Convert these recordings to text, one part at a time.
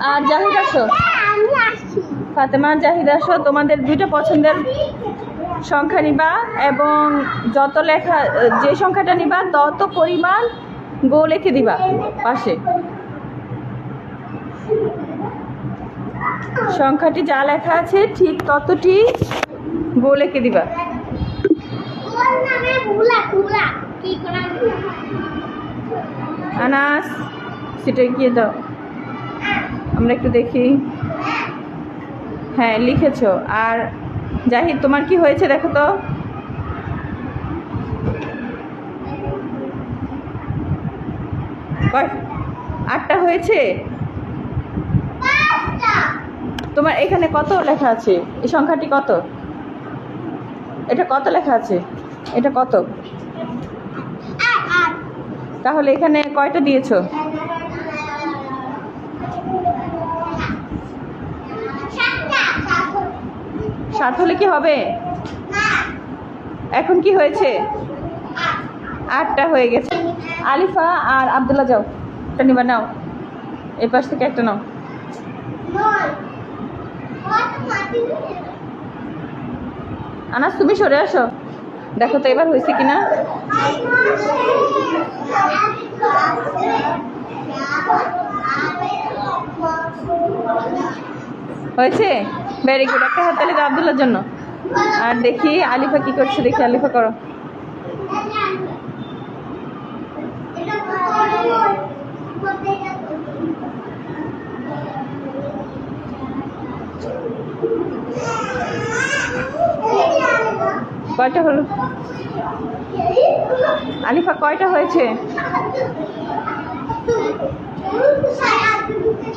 আর জাহিদ আসো, ফাতেমা আর জাহিদ আসো। তোমাদের দুইটা পছন্দের সংখ্যা নিবা এবং যত লেখা, যে সংখ্যাটা নিবা তত পরিমাণ গোল লিখে দিবা পাশে। সংখ্যাটি যা লেখা আছে ঠিক ততটি গোল লিখে দিবা। আনাস সেটা গিয়ে দাও, আমরা একটু দেখি। হ্যাঁ লিখেছো। আর জাহিদ তোমার কি হয়েছে দেখো তো। আটটা হয়েছে। তোমার এখানে কত লেখা আছে? এই সংখ্যাটি কত? এটা কত লেখা আছে? এটা কত? তাহলে এখানে কয়টা দিয়েছো? 7 হলে কি হবে? এখন কি হয়েছে? 8টা হয়ে গেছে। আলিফা আর আব্দুল্লাহ যাও, একটা নিবা, নাও এই পাশ থেকে একটা নাও। আনাস তুমি সরে আসো, দেখো তো এবার হয়েছে কিনা। হয়েছে, ভেরি গুড। একটা হাততালি দাও আব্দুল্লাহর জন্য। আর দেখি আলিফা কি করছে, দেখি আলিফা করো। কয়টা হলো আলিফা? কয়টা হয়েছে?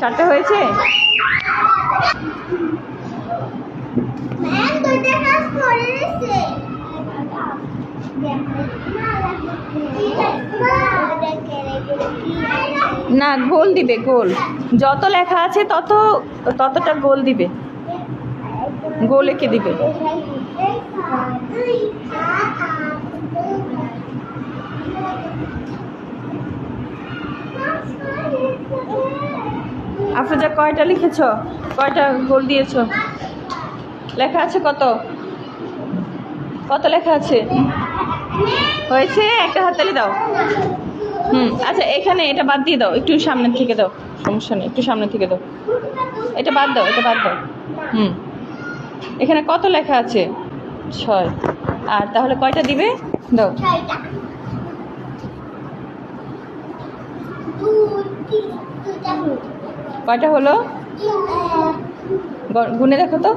7টা হয়েছে। না, গোল দিবে, গোল যত লেখা আছে ততটা গোল দিবে, গোল এঁকে দিবে। আফরোজা কয়টা লিখেছ? কয়টা গোল দিয়েছ? লেখা আছে কত? কত লেখা আছে? হয়েছে, একটা হাততালি দাও। আচ্ছা এখানে এটা বাদ দিয়ে দাও, একটু সামনে থেকে দাও, সমস্যা নেই, একটু সামনে থেকে দাও। এটা বাদ দাও, এটা বাদ দাও। এখানে কত লেখা আছে? 6। আর তাহলে কয়টা দিবে? দাও। কয়টা হলো? গুনে দেখো তো।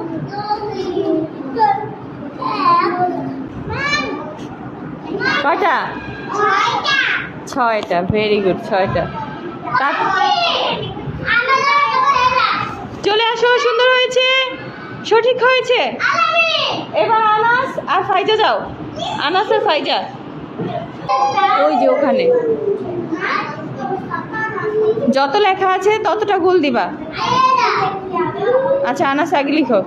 কয়টা? 6টা। ভেরি গুড, 6টা। চলে আসো, সুন্দর হয়েছে, সঠিক হয়েছে। এবার আনাস আর ফাইজা যাও। আনাস আর ফাইজা ওই যে ওখানে যত লেখা আছে ততটা গোল দিবা। আচ্ছা আনাস আগে লিখো।